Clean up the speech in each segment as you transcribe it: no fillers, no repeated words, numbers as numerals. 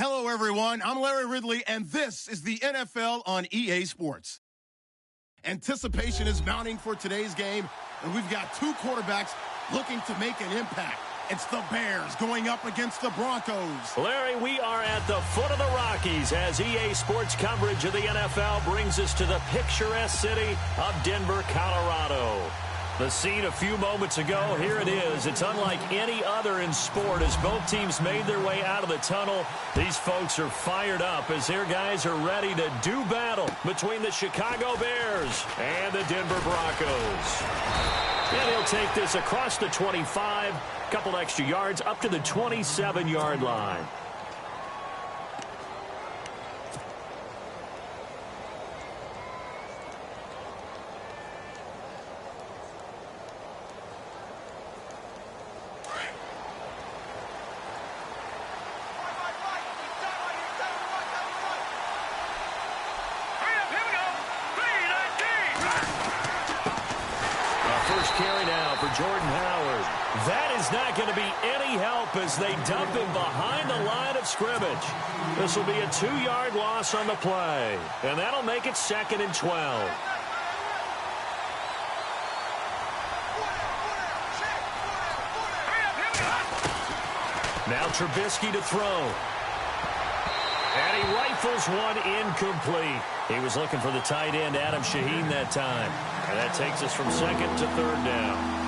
Hello, everyone. I'm Larry Ridley, and this is the NFL on EA Sports. Anticipation is mounting for today's game, and we've got two quarterbacks looking to make an impact. It's the Bears going up against the Broncos. Larry, we are at the foot of the Rockies as EA Sports coverage of the NFL brings us to the picturesque city of Denver, Colorado. The scene a few moments ago, here it is. It's unlike any other in sport as both teams made their way out of the tunnel. These folks are fired up as their guys are ready to do battle between the Chicago Bears and the Denver Broncos. And he'll take this across the 25, a couple extra yards up to the 27-yard line. Jordan Howard. That is not going to be any help as they dump him behind the line of scrimmage. This will be a 2-yard loss on the play, and that'll make it 2nd and 12. Now Trubisky to throw. And he rifles one incomplete. He was looking for the tight end, Adam Shaheen, that time. And that takes us from 2nd to 3rd down.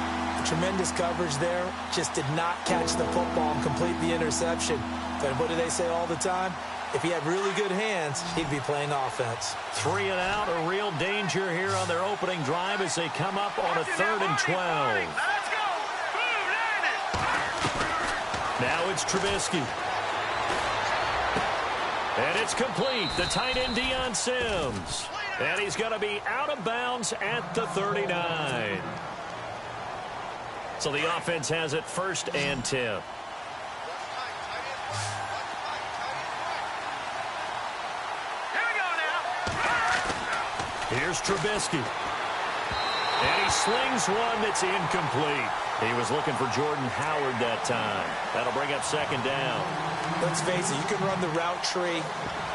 Tremendous coverage there. Just did not catch the football and complete the interception. But what do they say all the time? If he had really good hands, he'd be playing offense. 3 and out, a real danger here on their opening drive as they come up on a 3rd and 12. Now it's Trubisky. And it's complete. The tight end, Deion Sims. And he's going to be out of bounds at the 39. So the offense has it 1st and 10. Here's Trubisky. And he slings one that's incomplete. He was looking for Jordan Howard that time. That'll bring up 2nd down. Let's face it, you can run the route tree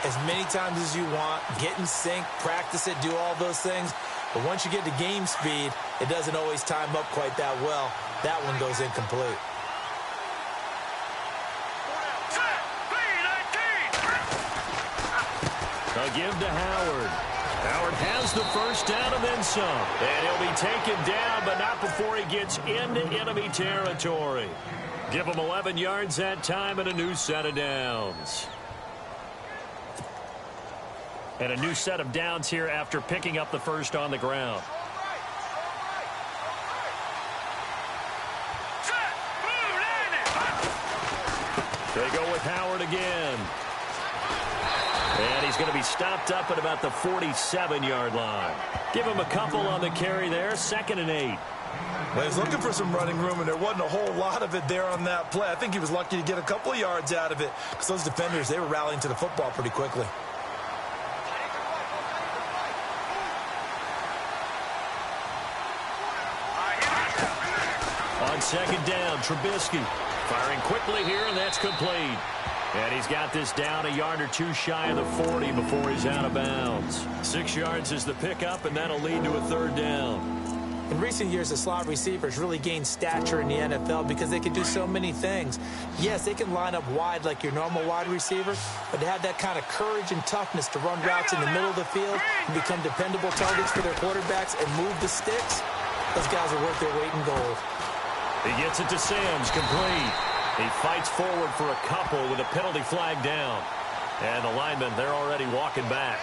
as many times as you want, get in sync, practice it, do all those things. But once you get to game speed, it doesn't always time up quite that well. That one goes incomplete. A give to Howard. Howard has the 1st down and then some. And he'll be taken down, but not before he gets into enemy territory. Give him 11 yards that time and a new set of downs. And a new set of downs here after picking up the 1st on the ground. They go with Howard again. And he's going to be stopped up at about the 47-yard line. Give him a couple on the carry there. 2nd and 8. Well, he's looking for some running room, and there wasn't a whole lot of it there on that play. I think he was lucky to get a couple of yards out of it because those defenders, they were rallying to the football pretty quickly. On 2nd down, Trubisky firing quickly here, and that's complete. And he's got this down a yard or two shy of the 40 before he's out of bounds. 6 yards is the pickup, and that'll lead to a 3rd down. In recent years, the slot receivers really gained stature in the NFL because they can do so many things. Yes, they can line up wide like your normal wide receiver, but to have that kind of courage and toughness to run routes in the middle of the field and become dependable targets for their quarterbacks and move the sticks, those guys are worth their weight in gold. He gets it to Sims, complete. He fights forward for a couple with a penalty flag down. And the linemen, they're already walking back.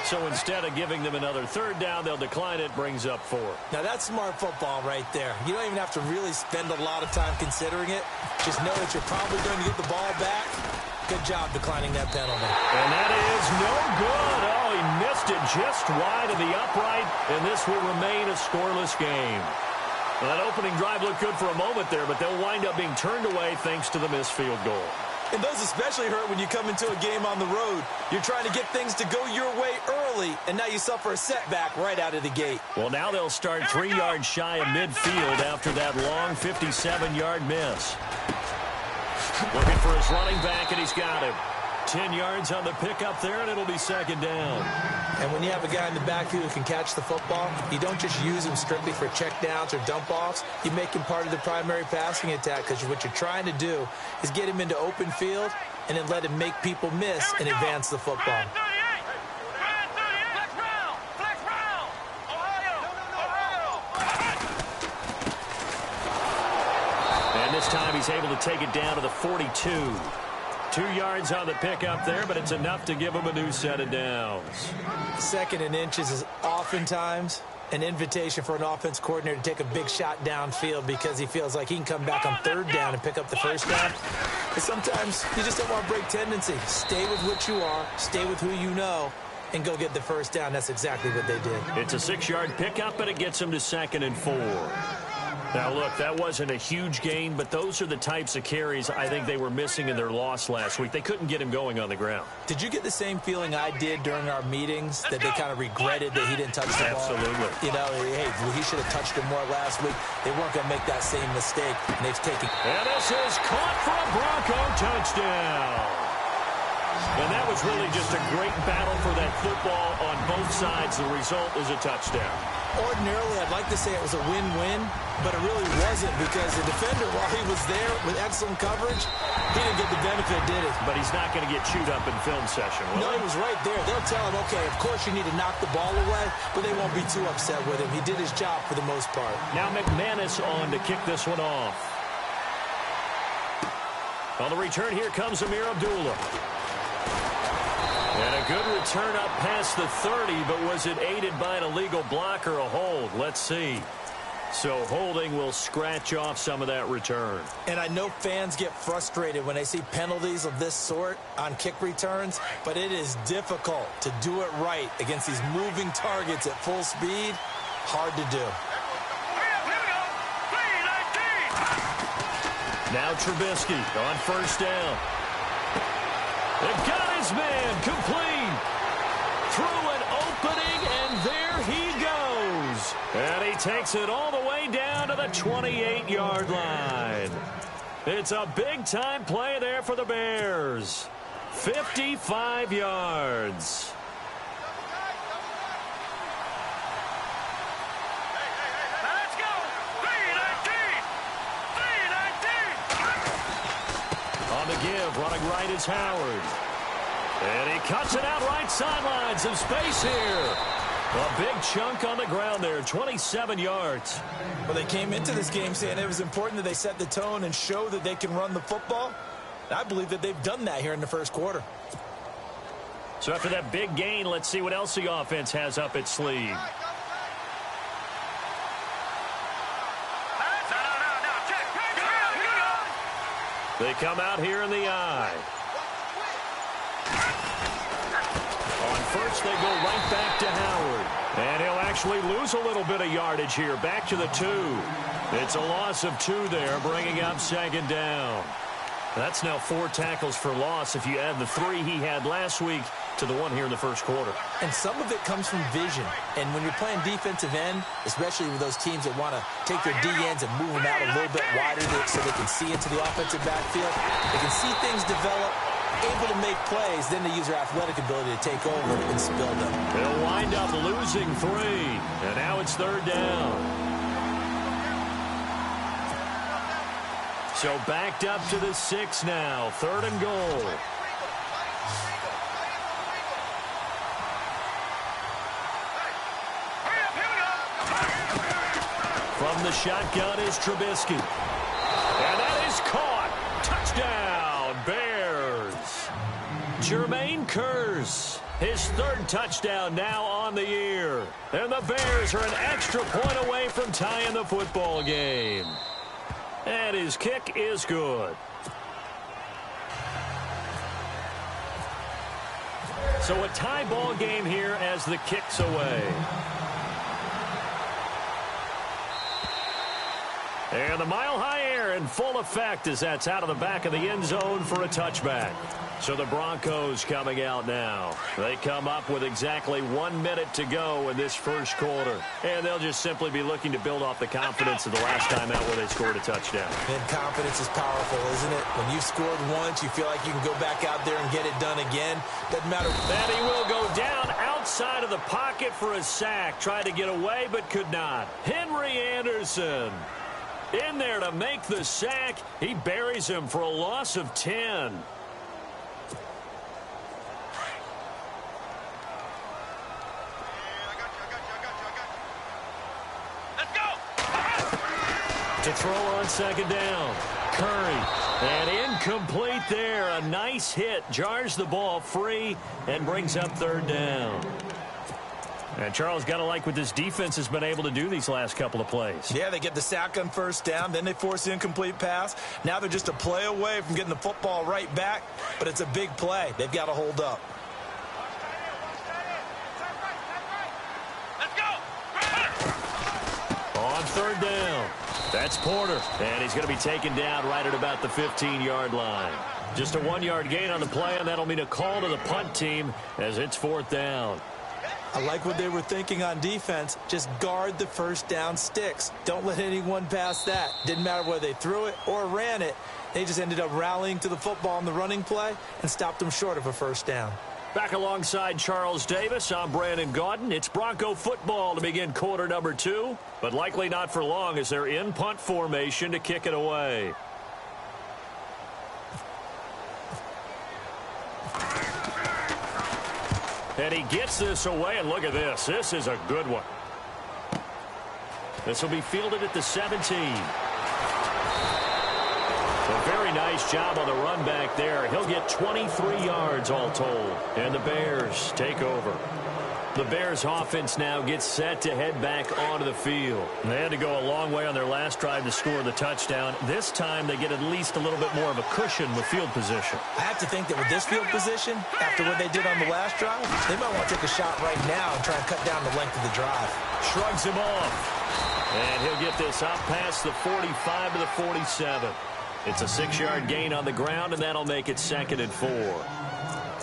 So instead of giving them another 3rd down, they'll decline it, brings up 4. Now that's smart football right there. You don't even have to really spend a lot of time considering it. Just know that you're probably going to get the ball back. Good job declining that penalty. And that is no good. Oh, he missed it just wide of the upright, and this will remain a scoreless game. Well, that opening drive looked good for a moment there, but they'll wind up being turned away thanks to the missed field goal. And those especially hurt when you come into a game on the road. You're trying to get things to go your way early, and now you suffer a setback right out of the gate. Well, now they'll start 3 yards shy of midfield after that long 57-yard miss. Looking for his running back, and he's got him. 10 yards on the pickup there, and it'll be second down. And when you have a guy in the backfield who can catch the football, you don't just use him strictly for checkdowns or dump-offs. You make him part of the primary passing attack, because what you're trying to do is get him into open field and then let him make people miss and advance the football. And this time he's able to take it down to the 42. 2 yards on the pickup there, but it's enough to give him a new set of downs. Second and inches is oftentimes an invitation for an offense coordinator to take a big shot downfield because he feels like he can come back on third down and pick up the first down. But sometimes you just don't want to break tendency. Stay with what you are, stay with who you know, and go get the first down. That's exactly what they did. It's a 6-yard pickup, but it gets him to 2nd and 4. Now, look, that wasn't a huge gain, but those are the types of carries I think they were missing in their loss last week. They couldn't get him going on the ground. Did you get the same feeling I did during our meetings, that they kind of regretted that he didn't touch the ball? Absolutely. You know, hey, he should have touched it more last week. They weren't going to make that same mistake, and they've taken... And this is caught for a Bronco touchdown. And that was really just a great battle for that football on both sides. The result is a touchdown. Ordinarily, I'd like to say it was a win-win, but it really wasn't, because the defender, while he was there with excellent coverage, he didn't get the benefit, did he? But he's not going to get chewed up in film session, will No, he? he was right there. They'll tell him, okay, of course you need to knock the ball away, but they won't be too upset with him. He did his job for the most part. Now McManus on to kick this one off. On the return, here comes Amir Abdullah. And a good return up past the 30, but was it aided by an illegal block or a hold? Let's see. So holding will scratch off some of that return. And I know fans get frustrated when they see penalties of this sort on kick returns, but it is difficult to do it right against these moving targets at full speed. Hard to do. Now Trubisky on first down. They've got his man complete. Through an opening, and there he goes. And he takes it all the way down to the 28-yard line. It's a big-time play there for the Bears. 55 yards. Let's go. 3-19. On the give, running right is Howard. And he cuts it out right sideline. Some space here. A big chunk on the ground there, 27 yards. Well, they came into this game saying it was important that they set the tone and show that they can run the football. And I believe that they've done that here in the first quarter. So after that big gain, let's see what else the offense has up its sleeve. They come out here in the eye. On first, they go right back to Howard. And he'll actually lose a little bit of yardage here. Back to the 2. It's a loss of 2 there, bringing up second down. That's now 4 tackles for loss if you add the 3 he had last week to the 1 here in the first quarter. And some of it comes from vision. And when you're playing defensive end, especially with those teams that want to take their D-ends and move them out a little bit wider so they can see into the offensive backfield, they can see things develop, able to make plays, then they use their athletic ability to take over and spill them. They'll wind up losing 3, and now it's third down. So backed up to the 6 now, 3rd and goal. From the shotgun is Trubisky. And that is caught. Touchdown, Bears. Jermaine Kearse, his 3rd touchdown now on the year. And the Bears are an extra point away from tying the football game. And his kick is good. So a tie ball game here as the kick's away. And the mile-high air in full effect as that's out of the back of the end zone for a touchback. So the Broncos coming out now. They come up with exactly 1 minute to go in this first quarter. And they'll just simply be looking to build off the confidence of the last time out where they scored a touchdown. And confidence is powerful, isn't it? When you've scored once, you feel like you can go back out there and get it done again. Doesn't matter. And he will go down outside of the pocket for a sack. Tried to get away, but could not. Henry Anderson in there to make the sack. He buries him for a loss of 10. To throw on second down. Curry. And incomplete there. A nice hit. Jars the ball free and brings up third down. And Charles, got to like what this defense has been able to do these last couple of plays. Yeah, they get the sack on first down. Then they force the incomplete pass. Now they're just a play away from getting the football right back. But it's a big play. They've got to hold up. On third down. That's Porter, and he's going to be taken down right at about the 15-yard line. Just a 1-yard gain on the play, and that'll mean a call to the punt team as it's fourth down. I like what they were thinking on defense. Just guard the first down sticks. Don't let anyone pass that. Didn't matter whether they threw it or ran it. They just ended up rallying to the football on the running play and stopped them short of a first down. Back alongside Charles Davis, I'm Brandon Gaudin. It's Bronco football to begin quarter number 2, but likely not for long as they're in punt formation to kick it away. And he gets this away, and look at this. This is a good one. This will be fielded at the 17. A very nice job on the run back there. He'll get 23 yards all told. And the Bears take over. The Bears offense now gets set to head back onto the field. They had to go a long way on their last drive to score the touchdown. This time they get at least a little bit more of a cushion with field position. I have to think that with this field position, after what they did on the last drive, they might want to take a shot right now and try and cut down the length of the drive. Shrugs him off. And he'll get this up past the 45 to the 47. It's a 6-yard gain on the ground, and that'll make it 2nd and 4.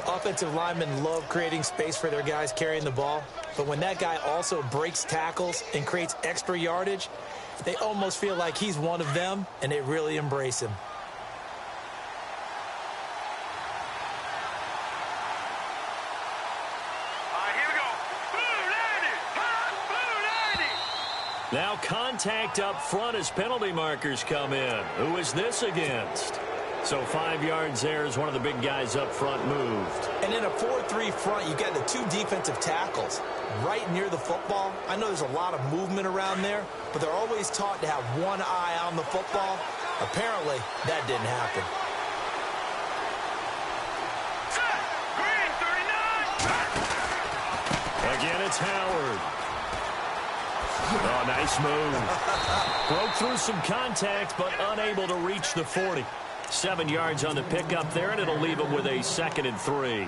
Offensive linemen love creating space for their guys carrying the ball, but when that guy also breaks tackles and creates extra yardage, they almost feel like he's one of them, and they really embrace him. Now contact up front as penalty markers come in. Who is this against? So 5 yards there as one of the big guys up front moved. And in a 4-3 front, you've got the 2 defensive tackles right near the football. I know there's a lot of movement around there, but they're always taught to have one eye on the football. Apparently, that didn't happen. Again, it's Howard. Oh, nice move. Broke through some contact, but unable to reach the 40. 7 yards on the pickup there, and it'll leave them with a 2nd and 3.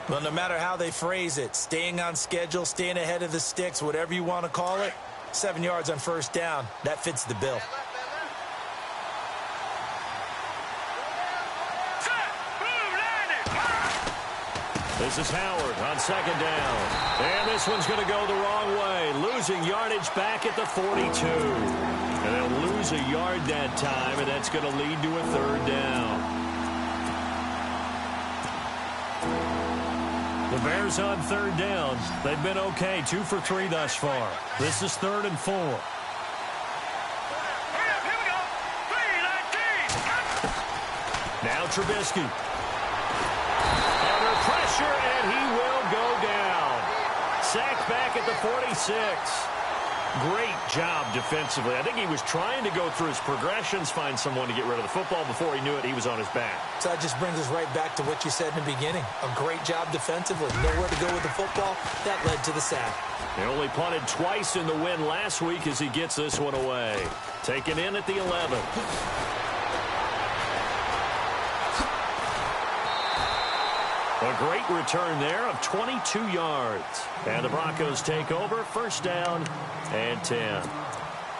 Well, no matter how they phrase it, staying on schedule, staying ahead of the sticks, whatever you want to call it, 7 yards on first down, that fits the bill. This is Howard on 2nd down. And this one's going to go the wrong way, losing yardage back at the 42. And they'll lose a yard that time, and that's going to lead to a 3rd down. The Bears on 3rd down. They've been okay, 2 for 3 thus far. This is 3rd and 4. Now Trubisky. Under pressure, and he will go down. Sacked back at the 46. Great job defensively. I think he was trying to go through his progressions, find someone to get rid of the football. Before he knew it, he was on his back. So that just brings us right back to what you said in the beginning. A great job defensively. Nowhere to go with the football. That led to the sack. He only punted twice in the win last week as he gets this one away. Taken in at the 11. A great return there of 22 yards. And the Broncos take over, 1st down and 10.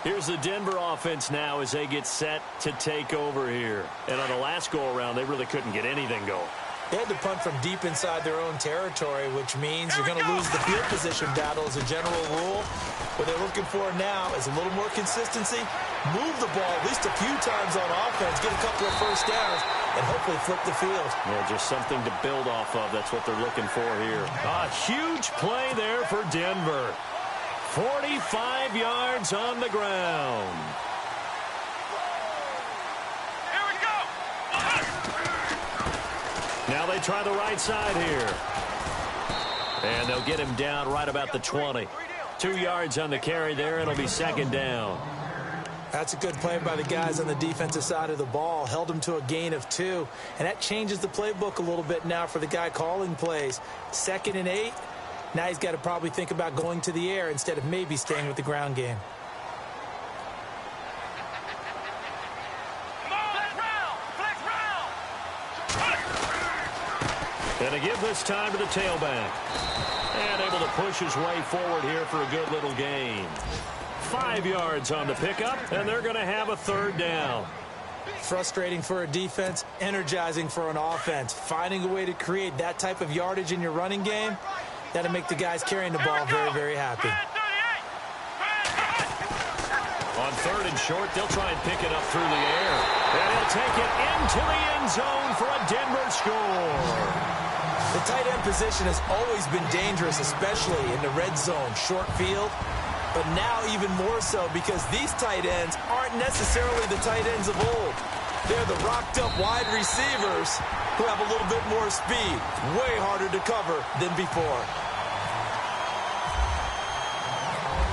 Here's the Denver offense now as they get set to take over here. And on the last go-around, they really couldn't get anything going. They had to punt from deep inside their own territory, which means you're going to lose the field position battle as a general rule. What they're looking for now is a little more consistency, move the ball at least a few times on offense, get a couple of first downs, and hopefully flip the field. Yeah, just something to build off of. That's what they're looking for here. A huge play there for Denver. 45 yards on the ground. Here we go. Now they try the right side here. And they'll get him down right about the 20. 2 yards on the carry there. It'll be second down. That's a good play by the guys on the defensive side of the ball. Held him to a gain of 2. And that changes the playbook a little bit now for the guy calling plays. 2nd and 8. Now he's got to probably think about going to the air instead of maybe staying with the ground game. And to give this time to the tailback. And able to push his way forward here for a good little gain. 5 yards on the pickup, and they're going to have a third down. Frustrating for a defense, energizing for an offense. Finding a way to create that type of yardage in your running game, that'll make the guys carrying the ball very, very happy. On 3rd and short, they'll try and pick it up through the air. And he'll take it into the end zone for a Denver score. The tight end position has always been dangerous, especially in the red zone, short field. But now even more so because these tight ends aren't necessarily the tight ends of old. They're the rocked-up wide receivers who have a little bit more speed. Way harder to cover than before.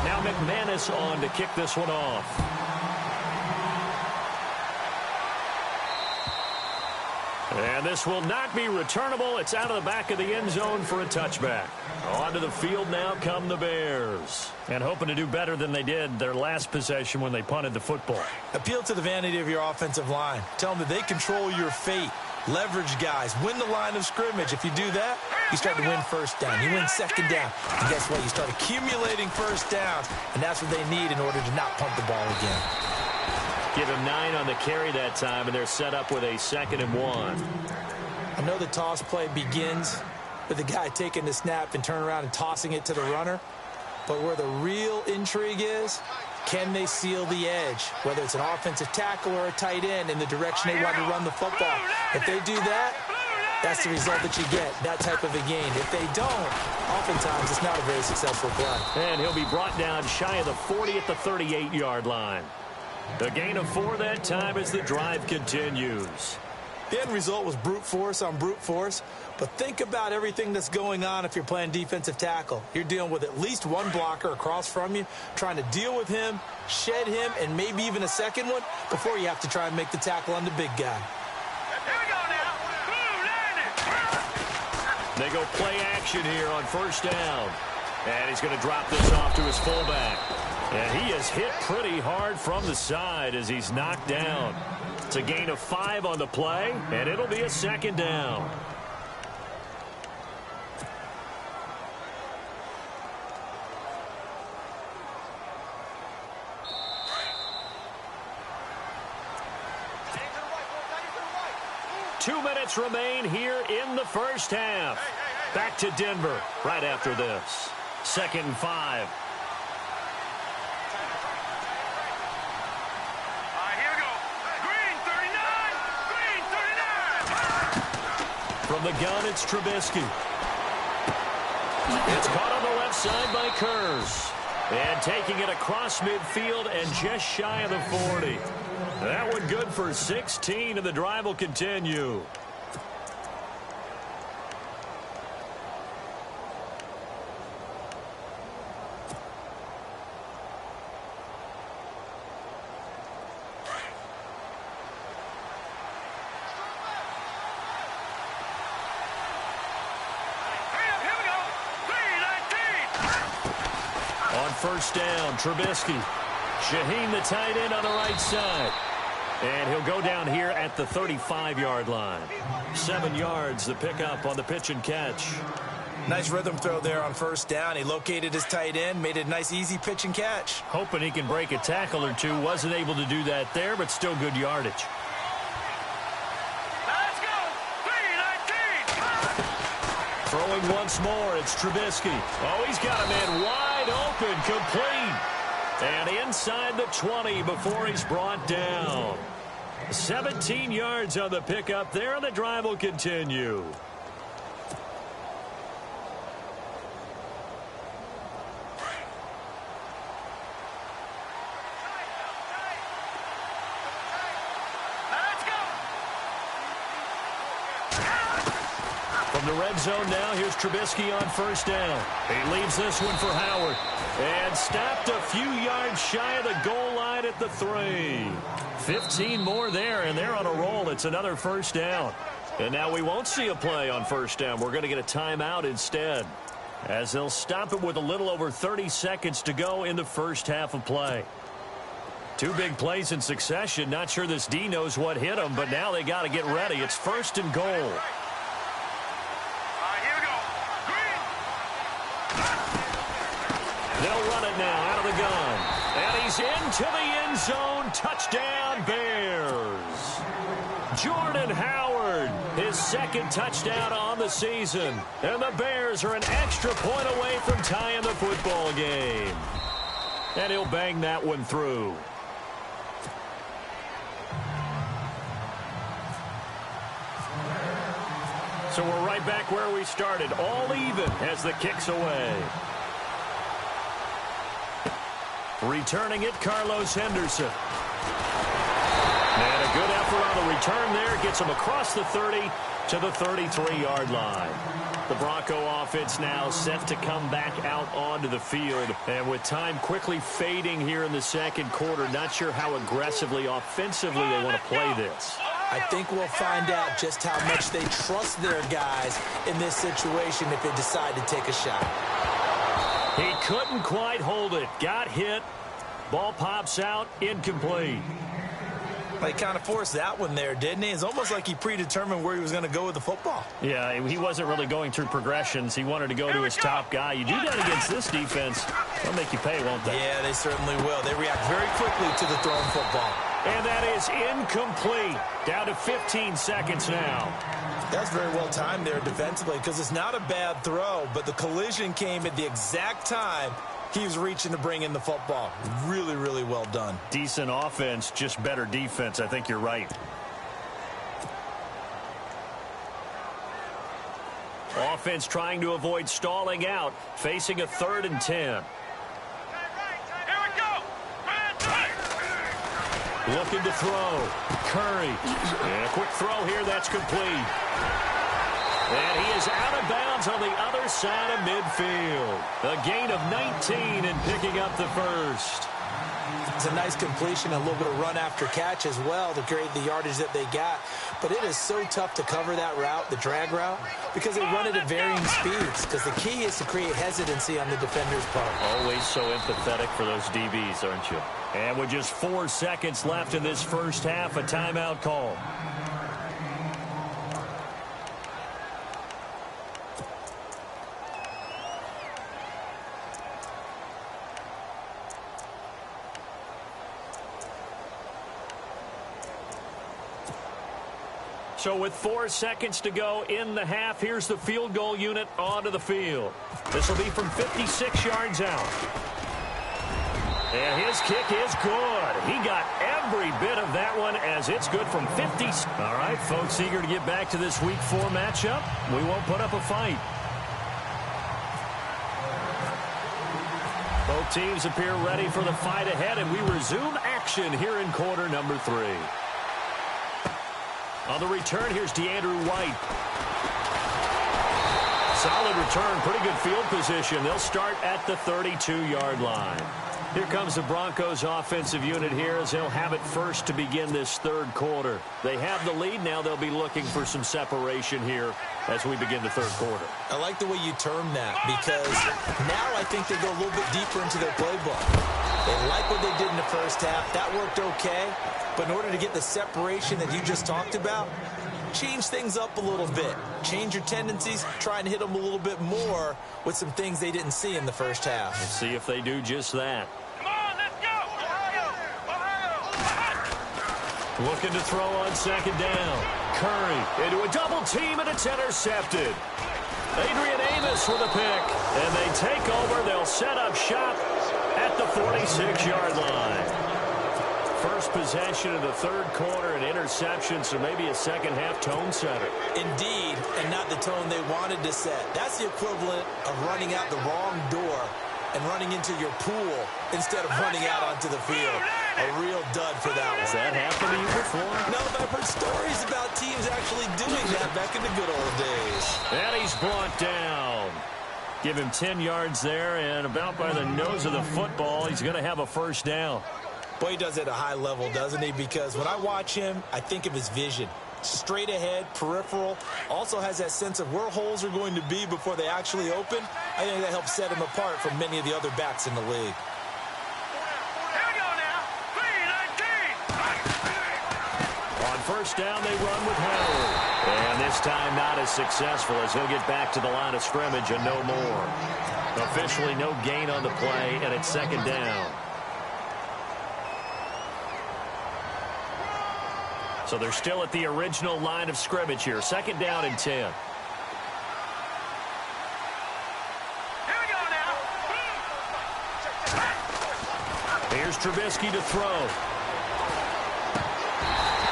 Now McManus on to kick this one off. And this will not be returnable. It's out of the back of the end zone for a touchback. Onto the field now come the Bears. And hoping to do better than they did their last possession when they punted the football. Appeal to the vanity of your offensive line. Tell them that they control your fate. Leverage guys. Win the line of scrimmage. If you do that, you start to win first down. You win second down. And guess what? You start accumulating first downs. And that's what they need in order to not punt the ball again. Give him 9 on the carry that time, and they're set up with a 2nd and 1. I know the toss play begins with the guy taking the snap and turning around and tossing it to the runner. But where the real intrigue is, can they seal the edge? Whether it's an offensive tackle or a tight end in the direction they want to run the football. If they do that, that's the result that you get, that type of a gain. If they don't, oftentimes it's not a very successful play. And he'll be brought down shy of the 40 at the 38-yard line. A gain of 4 that time as the drive continues. The end result was brute force on brute force. But think about everything that's going on if you're playing defensive tackle. You're dealing with at least one blocker across from you, trying to deal with him, shed him, and maybe even a second one before you have to try and make the tackle on the big guy. Here we go now. They go play action here on 1st down. And he's going to drop this off to his fullback. And he is hit pretty hard from the side as he's knocked down. It's a gain of 5 on the play, and it'll be a 2nd down. Two minutes remain here in the first half. Back to Denver right after this. 2nd and 5. Here we go. Green 39. Green 39. From the gun, it's Trubisky. It's caught on the left side by Kurz. And taking it across midfield and just shy of the 40. That one good for 16, and the drive will continue. On 1st down, Trubisky. Shaheen, the tight end, on the right side. And he'll go down here at the 35-yard line. 7 yards, the pickup on the pitch and catch. Nice rhythm throw there on 1st down. He located his tight end, made it a nice, easy pitch and catch. Hoping he can break a tackle or two. Wasn't able to do that there, but still good yardage. Let's go. 319. Throwing once more, it's Trubisky. Oh, he's got a man wide open, complete. And inside the 20 before he's brought down. 17 yards on the pickup there, and the drive will continue. From the red zone now, here's Trubisky on first down. He leaves this one for Howard. And stopped a few yards shy of the goal line at the 3. 15 more there, and they're on a roll. It's another first down. And now we won't see a play on first down. We're going to get a timeout instead, as they'll stop it with a little over 30 seconds to go in the first half of play. 2 big plays in succession. Not sure this D knows what hit them, but now they got to get ready. It's first and goal. They'll run it now out of the gun. And he's into the end zone. Touchdown, Bears. Jordan Howard, his second touchdown on the season. And the Bears are an extra point away from tying the football game. And he'll bang that one through. So we're right back where we started. All even as the kick's away. Returning it, Carlos Henderson. And a good effort on the return there. Gets him across the 30 to the 33-yard line. The Bronco offense now set to come back out onto the field. And with time quickly fading here in the second quarter, not sure how aggressively, offensively they want to play this. I think we'll find out just how much they trust their guys in this situation if they decide to take a shot. He couldn't quite hold it. Got hit. Ball pops out. Incomplete. He kind of forced that one there, didn't he? It's almost like he predetermined where he was going to go with the football. Yeah, he wasn't really going through progressions. He wanted to go to his top guy. You do that against this defense, they'll make you pay, won't they? Yeah, they certainly will. They react very quickly to the thrown football. And that is incomplete. Down to 15 seconds now. That's very well timed there defensively, because it's not a bad throw, but the collision came at the exact time he was reaching to bring in the football. Really, really well done. Decent offense, just better defense. I think you're right. Offense trying to avoid stalling out, facing a 3rd and 10. Looking to throw. Curry. And a quick throw here. That's complete. And he is out of bounds on the other side of midfield. A gain of 19 and picking up the first. It's a nice completion, a little bit of run after catch as well to create the yardage that they got. But it is so tough to cover that route, the drag route, because they run it at varying speeds. Because the key is to create hesitancy on the defender's part. Always so empathetic for those DBs, aren't you? And with just 4 seconds left in this first half, a timeout call. So with 4 seconds to go in the half, here's the field goal unit onto the field. This will be from 56 yards out. And his kick is good. He got every bit of that one as it's good from 50. All right, folks, eager to get back to this Week 4 matchup. We won't put up a fight. Both teams appear ready for the fight ahead, and we resume action here in quarter number 3. On the return, here's DeAndrew White. Solid return, pretty good field position. They'll start at the 32-yard line. Here comes the Broncos offensive unit here as they'll have it first to begin this third quarter. They have the lead. Now they'll be looking for some separation here as we begin the third quarter. I like the way you term that, because now I think they go a little bit deeper into their playbook. They like what they did in the first half. That worked okay. But in order to get the separation that you just talked about, change things up a little bit. Change your tendencies, try and hit them a little bit more with some things they didn't see in the first half. We'll see if they do just that. Come on, let's go! Ohio! Looking to throw on second down. Curry into a double team, and it's intercepted. Adrian Amos with a pick. And they take over. They'll set up shop at the 46-yard line. First possession of the third quarter, an interception, so maybe a second-half tone setter. Indeed, and not the tone they wanted to set. That's the equivalent of running out the wrong door and running into your pool instead of running out onto the field. A real dud for that one. Has that happened to you before? No, but I've heard stories about teams actually doing that back in the good old days. And he's brought down. Give him 10 yards there, and about by the nose of the football, he's going to have a first down. Boy, he does it at a high level, doesn't he? Because when I watch him, I think of his vision. Straight ahead, peripheral. Also has that sense of where holes are going to be before they actually open. I think that helps set him apart from many of the other backs in the league. Here we go now. 3-19. On first down, they run with Howard. And this time not as successful as he'll get back to the line of scrimmage and no more. Officially no gain on the play, and it's second down. So they're still at the original line of scrimmage here. Second down and 10. Here we go now. Here's Trubisky to throw.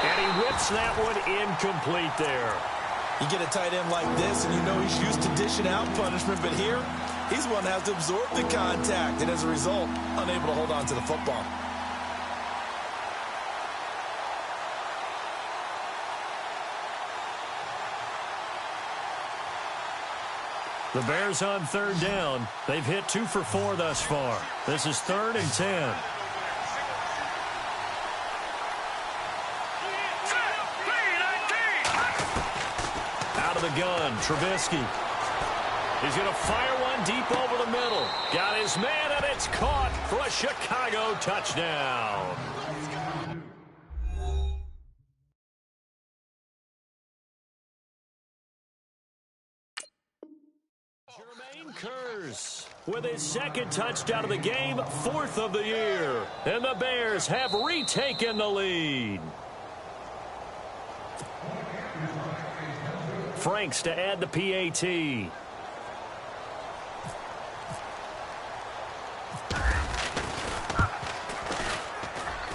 And he whips that one incomplete there. You get a tight end like this, and you know he's used to dishing out punishment, but here, he's one that has to absorb the contact, and as a result, unable to hold on to the football. The Bears on third down. They've hit 2 for 4 thus far. This is 3rd and 10. Out of the gun, Trubisky. He's going to fire one deep over the middle. Got his man, and it's caught for a Chicago touchdown. Jermaine Kearse with his second touchdown of the game, 4th of the year. And the Bears have retaken the lead. Franks to add the PAT.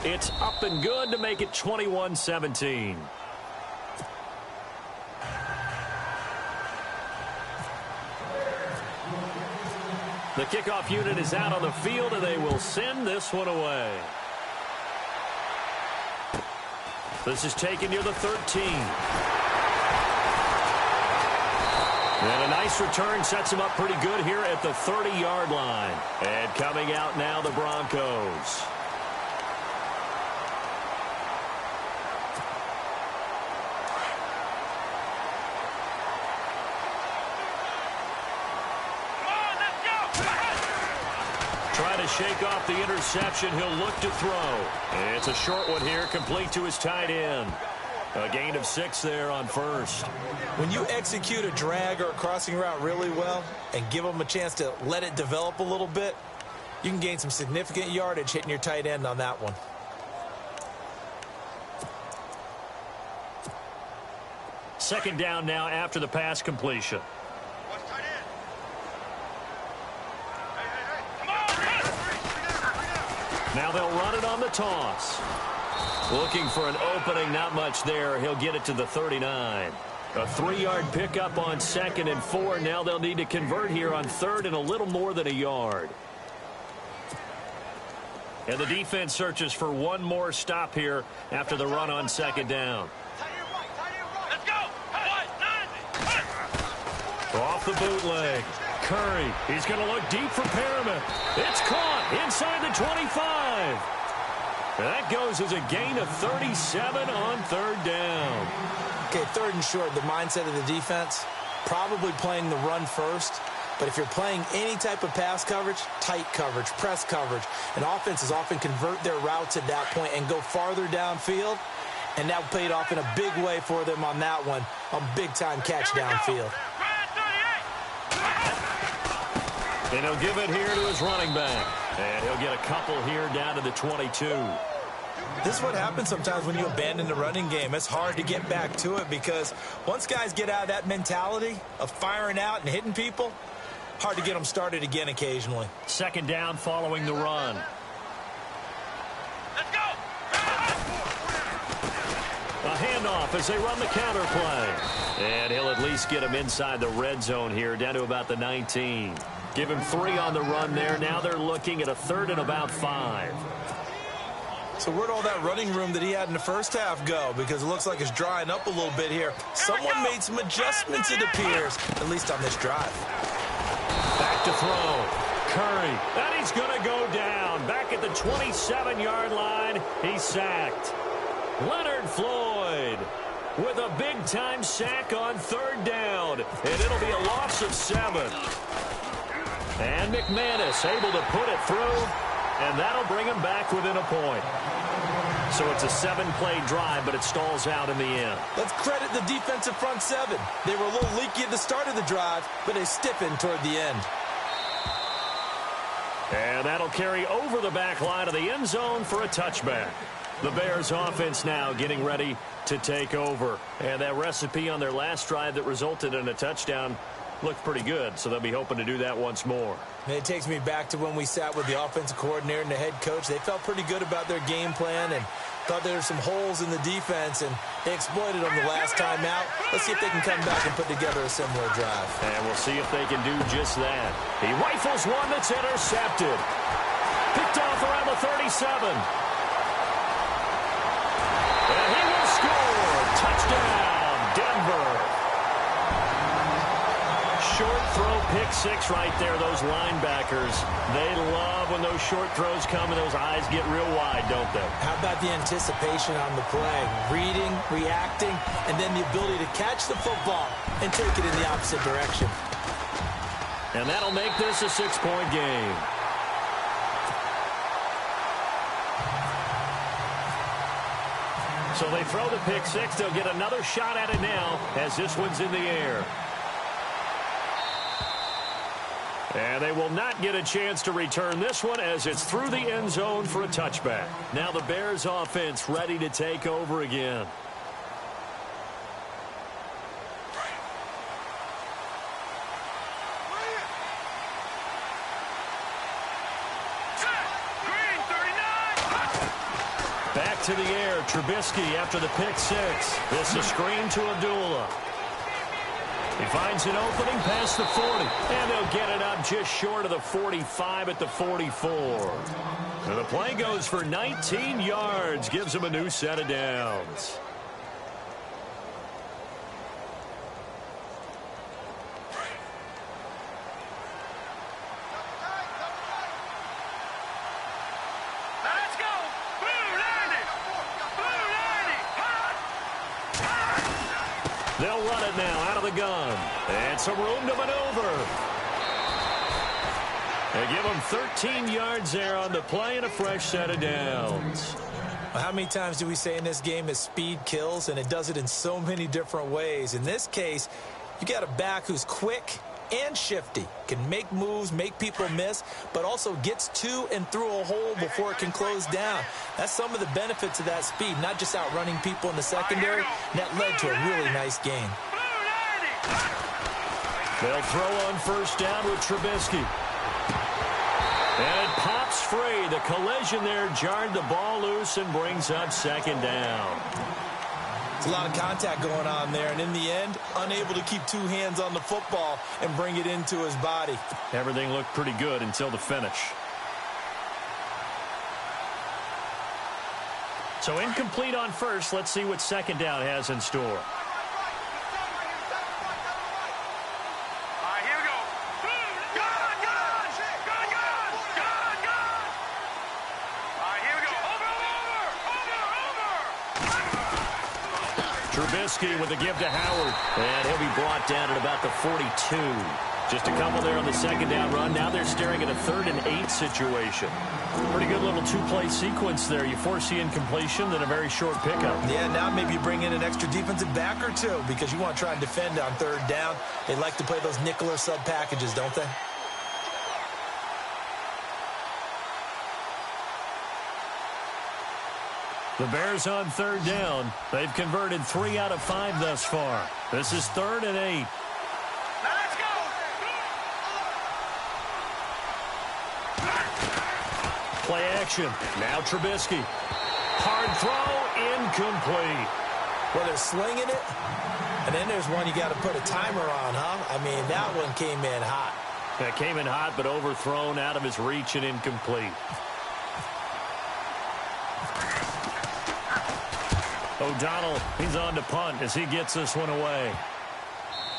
It's up and good to make it 21-17. The kickoff unit is out on the field, and they will send this one away. This is taken near the 13. And a nice return sets him up pretty good here at the 30-yard line. And coming out now, the Broncos. Trying to shake off the interception. He'll look to throw. And it's a short one here, complete to his tight end. A gain of 6 there on first. When you execute a drag or a crossing route really well and give them a chance to let it develop a little bit, you can gain some significant yardage hitting your tight end on that one. Second down now after the pass completion. Now they'll run it on the toss. Looking for an opening, not much there. He'll get it to the 39. A 3-yard pickup on 2nd and 4. Now they'll need to convert here on 3rd and a little more than a yard. And the defense searches for one more stop here after the run on 2nd down. Let's go. Off the bootleg. Curry. He's going to look deep for Perriman. It's caught inside the 25. That goes as a gain of 37 on 3rd down. Okay, 3rd and short, the mindset of the defense, probably playing the run first. But if you're playing any type of pass coverage, tight coverage, press coverage, and offenses often convert their routes at that point and go farther downfield. And that paid off in a big way for them on that one. A big-time catch downfield. And he'll give it here to his running back. And he'll get a couple here down to the 22. This is what happens sometimes when you abandon the running game. It's hard to get back to it because once guys get out of that mentality of firing out and hitting people, hard to get them started again occasionally. Second down following the run. Let's go! A handoff as they run the counter play. And he'll at least get him inside the red zone here, down to about the 19. Give him 3 on the run there. Now they're looking at a 3rd and about 5. So where'd all that running room that he had in the first half go? Because it looks like it's drying up a little bit here. Someone made some adjustments, it appears, at least on this drive. Back to throw. Curry. And he's going to go down. Back at the 27-yard line. He's sacked. Leonard Floyd with a big-time sack on 3rd down. And it'll be a loss of 7. And McManus able to put it through. And that'll bring him back within a point. So it's a 7-play drive, but it stalls out in the end. Let's credit the defensive front 7. They were a little leaky at the start of the drive, but they stiffened toward the end. And that'll carry over the back line of the end zone for a touchback. The Bears offense now getting ready to take over. And that recipe on their last drive that resulted in a touchdown looked pretty good, so they'll be hoping to do that once more. And it takes me back to when we sat with the offensive coordinator and the head coach. They felt pretty good about their game plan and thought there were some holes in the defense, and they exploited them the last time out. Let's see if they can come back and put together a similar drive. And we'll see if they can do just that. He rifles one that's intercepted. Picked off around the 37. And he will score. Touchdown, Denver. Short throw, pick 6 right there. Those linebackers, they love when those short throws come and those eyes get real wide, don't they? How about the anticipation on the play? Reading, reacting, and then the ability to catch the football and take it in the opposite direction. And that'll make this a 6-point game. So they throw the pick 6. They'll get another shot at it now as this one's in the air. And they will not get a chance to return this one as it's through the end zone for a touchback. Now the Bears offense ready to take over again. Back to the air, Trubisky after the pick 6. This is a screen to Abdullah. He finds an opening past the 40, and they'll get it up just short of the 45 at the 44. And the play goes for 19 yards, gives him a new set of downs. Let's go! Blue 90! Blue 90! Hot! Hot! They'll run it now out of the gun. And some room to maneuver. They give them 13 yards there on the play and a fresh set of downs. Well, how many times do we say in this game that speed kills, and it does it in so many different ways? In this case, you got a back who's quick and shifty, can make moves, make people miss, but also gets to and through a hole before it can close down. That's some of the benefits of that speed, not just outrunning people in the secondary. And that led to a really nice game. They'll throw on first down with Trubisky. And it pops free. The collision there jarred the ball loose and brings up second down. It's a lot of contact going on there, and in the end, unable to keep 2 hands on the football and bring it into his body. Everything looked pretty good until the finish. So incomplete on first. Let's see what second down has in store. Trubisky with a give to Howard. And he'll be brought down at about the 42. Just a couple there on the second down run. Now they're staring at a 3rd and 8 situation. Pretty good little 2-play sequence there. You force the incompletion, then a very short pickup. Yeah, now maybe you bring in an extra defensive back or 2 because you want to try and defend on 3rd down. They like to play those nickel or sub packages, don't they? The Bears on third down. They've converted 3 out of 5 thus far. This is 3rd and 8. Now let's go. Play action. Now Trubisky. Hard throw, incomplete. Well, they're slinging it, and then there's one you got to put a timer on, huh? I mean, that one came in hot. That came in hot, but overthrown, out of his reach, and incomplete. O'Donnell, he's on to punt as he gets this one away.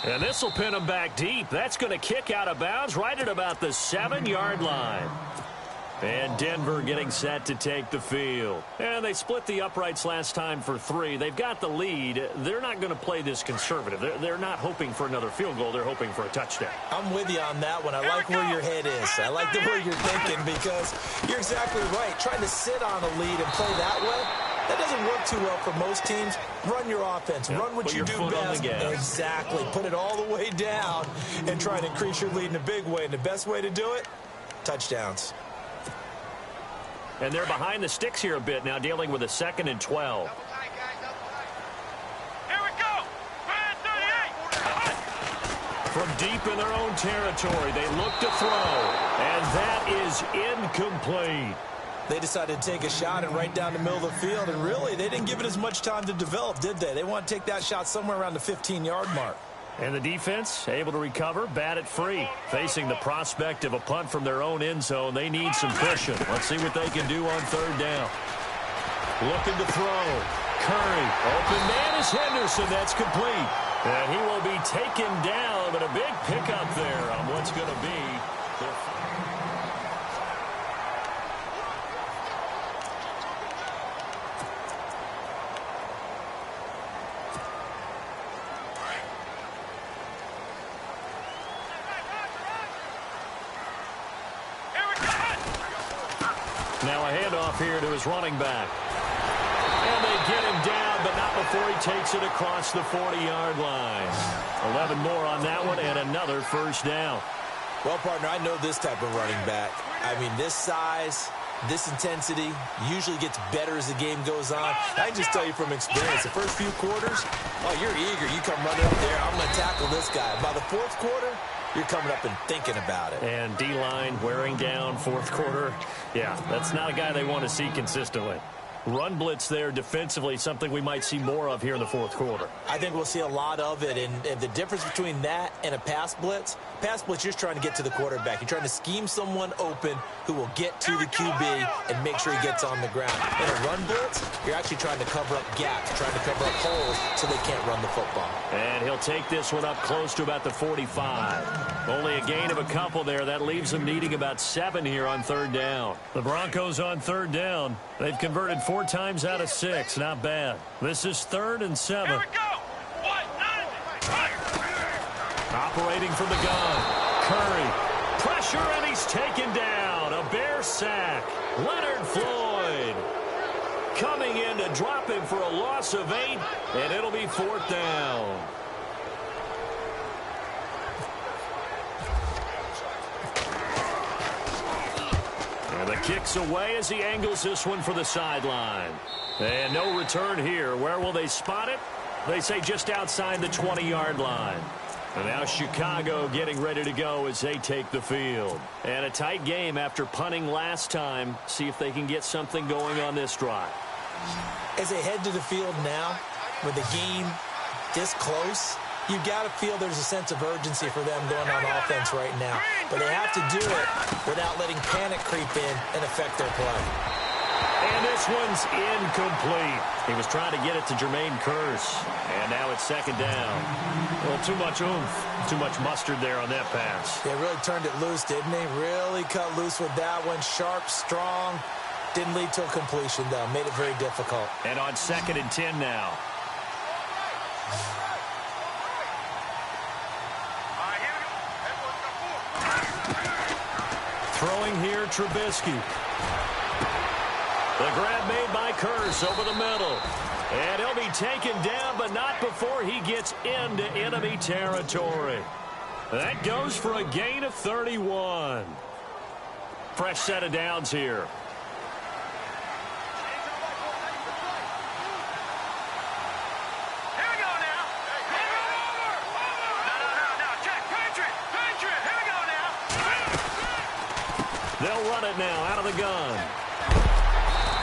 And this will pin him back deep. That's going to kick out of bounds right at about the 7-yard line. And Denver getting set to take the field. And they split the uprights last time for 3. They've got the lead. They're not going to play this conservative. They're not hoping for another field goal. They're hoping for a touchdown. I'm with you on that one. I like where your head is. I like the way you're thinking because you're exactly right. Trying to sit on a lead and play that way, that doesn't work too well for most teams. Run your offense. Run what you do best. Exactly. Put it all the way down and try and increase your lead in a big way. And the best way to do it, touchdowns. And they're behind the sticks here a bit now, dealing with a 2nd and 12. Here we go. 38. From deep in their own territory, they look to throw. And that is incomplete. They decided to take a shot and right down the middle of the field. And really, they didn't give it as much time to develop, did they? They want to take that shot somewhere around the 15-yard mark. And the defense able to recover, bat it free. Facing the prospect of a punt from their own end zone, they need some cushion. Let's see what they can do on 3rd down. Looking to throw. Curry. Open man is Henderson. That's complete. And he will be taken down, but a big pickup there on what's going to be their Now a handoff here to his running back. And they get him down, but not before he takes it across the 40-yard line. 11 more on that one and another first down. Well, partner, I know this type of running back. I mean, this size, this intensity usually gets better as the game goes on. I can just tell you from experience, the first few quarters, oh, you're eager. You come running up there, I'm going to tackle this guy. By the 4th quarter, you're coming up and thinking about it. And D-line wearing down 4th quarter. Yeah, that's not a guy they want to see consistently. Run blitz there defensively, something we might see more of here in the 4th quarter. I think we'll see a lot of it, and the difference between that and a pass blitz, you're just trying to get to the quarterback. You're trying to scheme someone open who will get to the QB and make sure he gets on the ground. In a run blitz, you're actually trying to cover up gaps, trying to cover up holes so they can't run the football. And he'll take this one up close to about the 45. Only a gain of a couple there. That leaves them needing about 7 here on 3rd down. The Broncos on 3rd down. They've converted 4 times out of 6. Not bad. This is 3rd and 7. Here we go. 190. Operating from the gun. Curry. Pressure, and he's taken down. A Bear sack. Leonard Floyd coming in to drop him for a loss of 8, and it'll be 4th down. And the kick's away as he angles this one for the sideline. And no return here. Where will they spot it? They say just outside the 20-yard line. And now Chicago getting ready to go as they take the field. And a tight game after punting last time. See if they can get something going on this drive. As they head to the field now, with the game this close, you've got to feel there's a sense of urgency for them going on offense right now. But they have to do it without letting panic creep in and affect their play. And this one's incomplete. He was trying to get it to Jermaine Kearse. And now it's 2nd down. Well, too much oomph, too much mustard there on that pass. They really turned it loose, didn't they? Really cut loose with that one. Sharp, strong. Didn't lead to a completion, though. Made it very difficult. And on 2nd and 10 now. Throwing here, Trubisky. The grab made by Kearse over the middle. And he'll be taken down, but not before he gets into enemy territory. That goes for a gain of 31. Fresh set of downs here. They'll run it now out of the gun.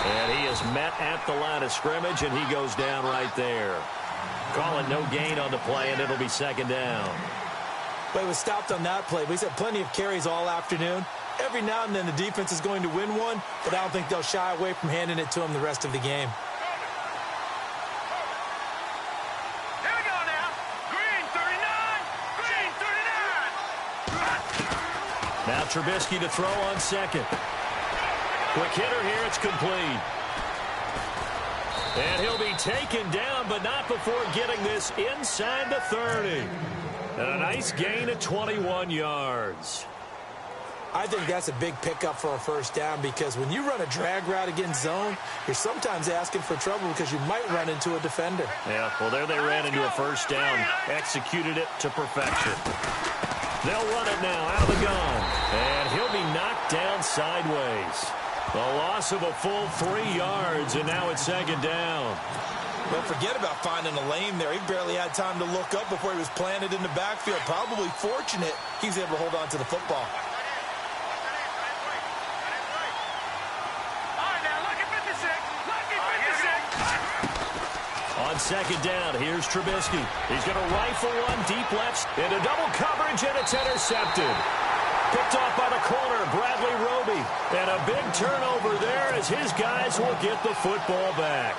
And he is met at the line of scrimmage, and he goes down right there. Call it no gain on the play, and it'll be second down. Well, he was stopped on that play, but he's had plenty of carries all afternoon. Every now and then the defense is going to win one, but I don't think they'll shy away from handing it to him the rest of the game. Here we go now. Green 39. Green 39. Now Trubisky to throw on second. Quick hitter here. It's complete. And he'll be taken down, but not before getting this inside the 30. And a nice gain of 21 yards. I think that's a big pickup for a first down because when you run a drag route against zone, you're sometimes asking for trouble because you might run into a defender. Yeah, well, there they ran into a first down. Executed it to perfection. They'll run it now out of the gun. And he'll be knocked down sideways. The loss of a full 3 yards, and now it's second down. Don't forget about finding a lane there. He barely had time to look up before he was planted in the backfield. Probably fortunate he was able to hold on to the football. On second down, here's Trubisky. He's going to rifle one deep left into double coverage, and it's intercepted. Picked off by the corner, Bradley Roby. And a big turnover there as his guys will get the football back.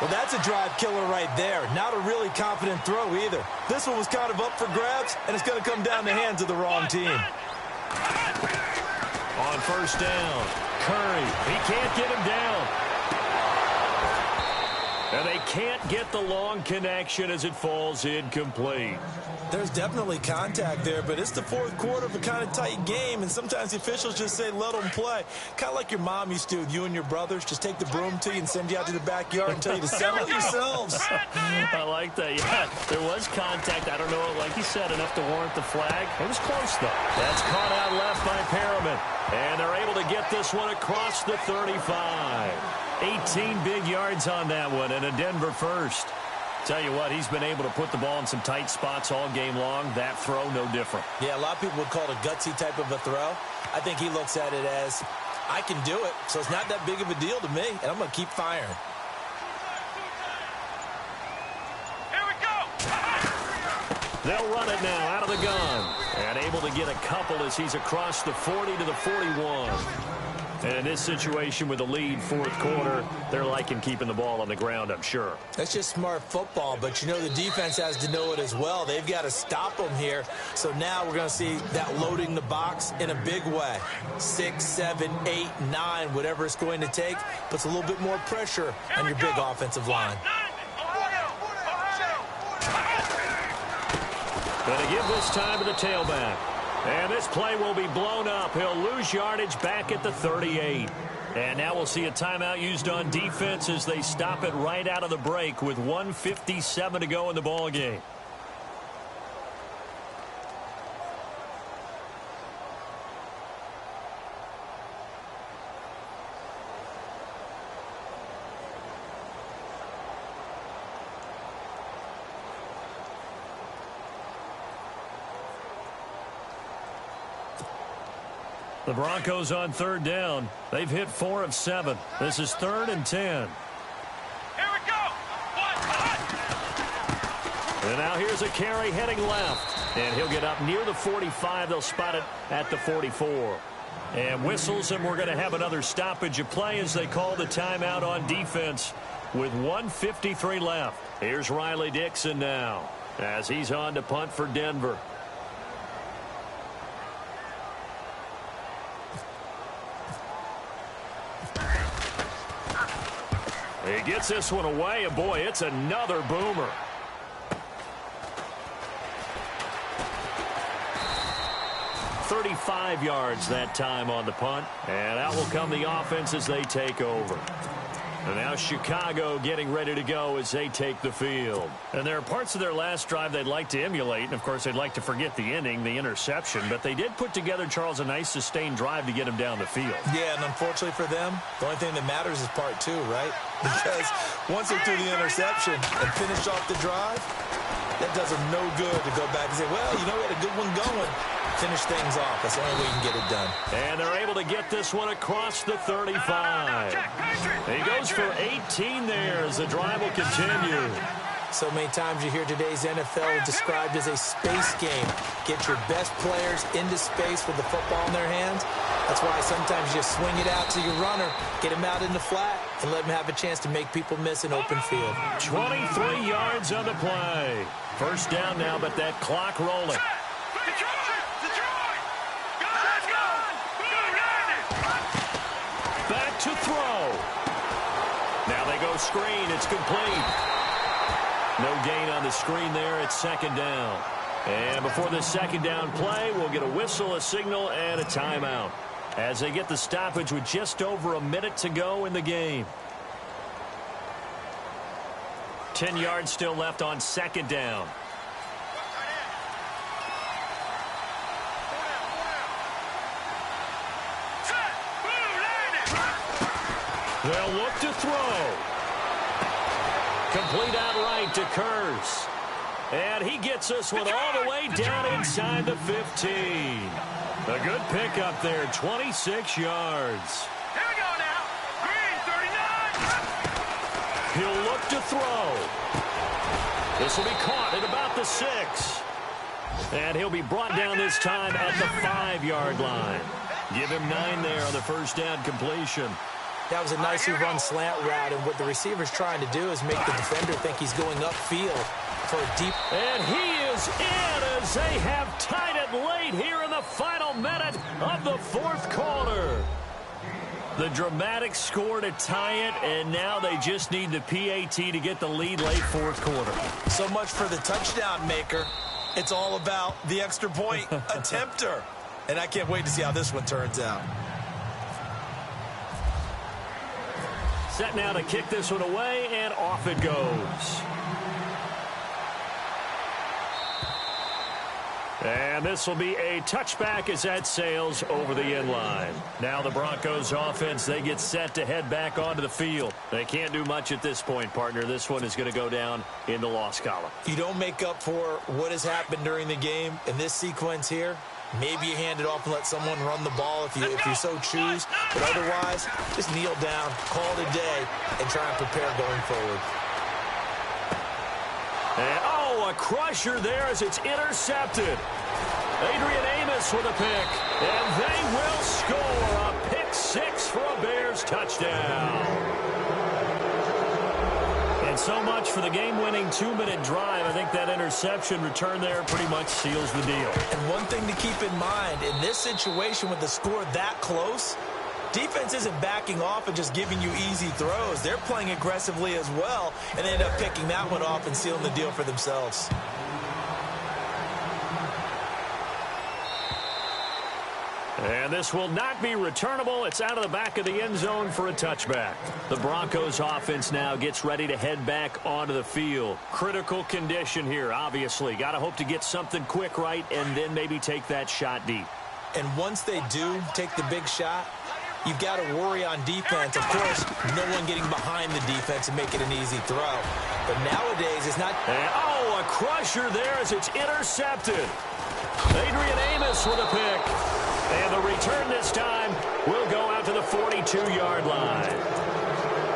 Well, that's a drive killer right there. Not a really confident throw either. This one was kind of up for grabs, and it's going to come down the hands of the wrong team. On first down, Curry. He can't get him down. And they can't get the long connection as it falls incomplete. There's definitely contact there, but it's the fourth quarter of a kind of tight game, and sometimes the officials just say, let them play. Kind of like your mom used to with you and your brothers. Just take the broom to you and send you out to the backyard and tell you to settle yourselves. I like that. Yeah, there was contact. I don't know, like you said, enough to warrant the flag. It was close, though. That's caught out left by Perriman. And they're able to get this one across the 35. 18 big yards on that one, and a Denver first. Tell you what, he's been able to put the ball in some tight spots all game long. That throw, no different. Yeah, a lot of people would call it a gutsy type of a throw. I think he looks at it as, I can do it, so it's not that big of a deal to me, and I'm going to keep firing. Here we go. They'll run it now out of the gun. And able to get a couple as he's across the 40 to the 41. And in this situation with the lead fourth quarter, they're liking keeping the ball on the ground, I'm sure. That's just smart football, but you know the defense has to know it as well. They've got to stop them here. So now we're going to see that loading the box in a big way. 6, 7, 8, 9, whatever it's going to take, puts a little bit more pressure on your big offensive line. Going to give this time to the tailback. And this play will be blown up. He'll lose yardage back at the 38. And now we'll see a timeout used on defense as they stop it right out of the break with 1:57 to go in the ball game. The Broncos on third down. They've hit 4 of 7. This is 3rd and 10. Here we go. And now here's a carry heading left. And he'll get up near the 45. They'll spot it at the 44. And whistles, and we're going to have another stoppage of play as they call the timeout on defense with 1:53 left. Here's Riley Dixon now as he's on to punt for Denver. He gets this one away, and boy, it's another boomer. $35 yards that time on the punt, and out will come the offense as they take over. And now Chicago getting ready to go as they take the field. And there are parts of their last drive they'd like to emulate, and of course they'd like to forget the inning, the interception, but they did put together, Charles, a nice sustained drive to get him down the field. Yeah, and unfortunately for them, the only thing that matters is part 2, right? Because once they threw the interception and finished off the drive, That does them no good to go back and say, well, you know, we had a good one going. Finish things off. That's the only way you can get it done. And they're able to get this one across the 35. He goes for 18 there as the drive will continue. So many times you hear today's NFL described as a space game. Get your best players into space with the football in their hands. That's why sometimes you just swing it out to your runner, get him out in the flat, and let him have a chance to make people miss an open field. 23 yards on the play. First down now, but that clock rolling. Back to throw. Now they go screen. It's complete. No gain on the screen there. It's second down. And before the second down play, we'll get a whistle, a signal, and a timeout as they get the stoppage with just over a minute to go in the game. 10 yards still left on second down. They'll look to throw. Complete outright to Kurz. And he gets this one all the way down inside the 15. A good pickup there, 26 yards. Here we go now. Green, 39. He'll look to throw. This will be caught at about the 6. And he'll be brought down this time at the 5-yard line. Give him 9 there on the first down completion. That was a nicely run slant route, and what the receiver's trying to do is make the defender think he's going upfield for a deep. And he is in as they have tied it late here in the final minute of the fourth quarter. The dramatic score to tie it, and now they just need the PAT to get the lead late fourth quarter. So much for the touchdown maker. It's all about the extra point attempter. And I can't wait to see how this one turns out. Set now to kick this one away, and off it goes. And this will be a touchback as that sails over the end line. Now the Broncos offense, they get set to head back onto the field. They can't do much at this point, partner. This one is going to go down in the loss column. You don't make up for what has happened during the game in this sequence here. Maybe you hand it off and let someone run the ball if you so choose. But otherwise, just kneel down, call it a day, and try and prepare going forward. And, a crusher there as it's intercepted. Adrian Amos with a pick. And they will score a pick 6 for a Bears touchdown. And so much for the game-winning 2-minute drive. I think that interception return there pretty much seals the deal. And one thing to keep in mind, in this situation with the score that close, defense isn't backing off and just giving you easy throws. They're playing aggressively as well, and they end up picking that one off and sealing the deal for themselves. And this will not be returnable. It's out of the back of the end zone for a touchback. The Broncos offense now gets ready to head back onto the field. Critical condition here, obviously. Got to hope to get something quick right and then maybe take that shot deep. And once they do take the big shot, you've got to worry on defense. Of course, no one getting behind the defense and make it an easy throw. But nowadays, it's not. And, a crusher there as it's intercepted. Adrian Amos with a pick. And the return this time will go out to the 42-yard line.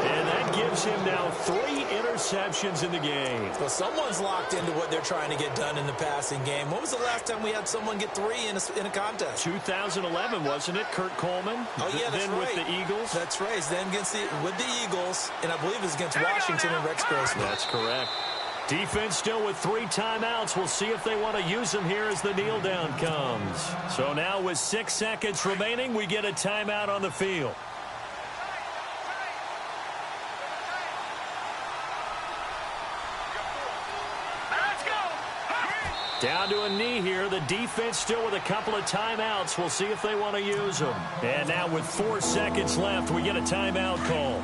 And that gives him now 3 interceptions in the game. Well, someone's locked into what they're trying to get done in the passing game. When was the last time we had someone get 3 in a contest? 2011, wasn't it? Kurt Coleman? Oh, yeah, that's then right. With the Eagles? That's right. Then with the Eagles, and I believe it was against Washington and Rex Grossman. That's correct. Defense still with 3 timeouts. We'll see if they want to use them here as the kneel down comes. So now with 6 seconds remaining, we get a timeout on the field. Down to a knee here. The defense still with a couple of timeouts. We'll see if they want to use them. And now with 4 seconds left, we get a timeout call.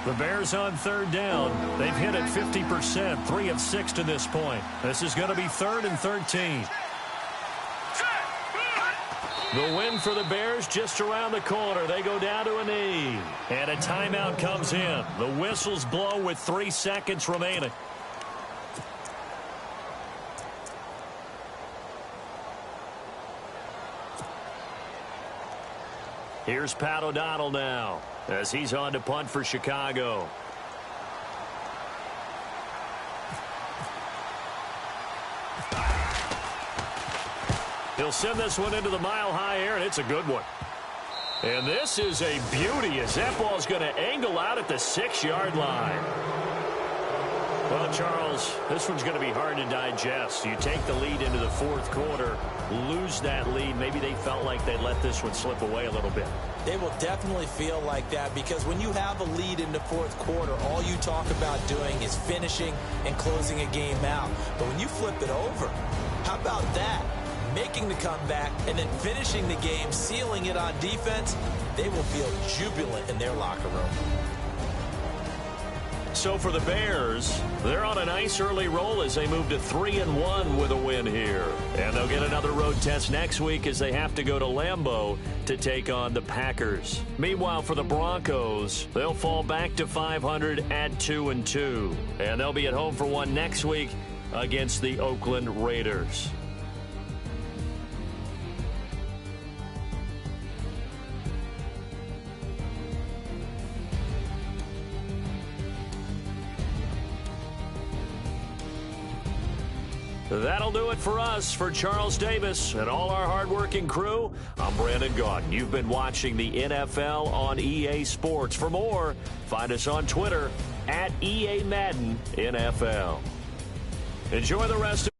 The Bears on third down. They've hit it 50%, 3 of 6 to this point. This is going to be 3rd and 13. The win for the Bears just around the corner. They go down to a knee. And a timeout comes in. The whistles blow with 3 seconds remaining. Here's Pat O'Donnell now as he's on to punt for Chicago. He'll send this one into the mile-high air, and it's a good one. And this is a beauty as that ball's going to angle out at the 6-yard line. Well, Charles, this one's going to be hard to digest. You take the lead into the fourth quarter, lose that lead. Maybe they felt like they let this one slip away a little bit. They will definitely feel like that because when you have a lead in the fourth quarter, all you talk about doing is finishing and closing a game out. But when you flip it over, how about that? Making the comeback and then finishing the game, sealing it on defense, they will feel jubilant in their locker room. So for the Bears, they're on a nice early roll as they move to 3-1 with a win here. And they'll get another road test next week as they have to go to Lambeau to take on the Packers. Meanwhile, for the Broncos, they'll fall back to 500 at 2-2. And they'll be at home for one next week against the Oakland Raiders. That'll do it for us. For Charles Davis and all our hardworking crew, I'm Brandon Gaudin. You've been watching the NFL on EA Sports. For more, find us on Twitter at EA Madden NFL. Enjoy the rest of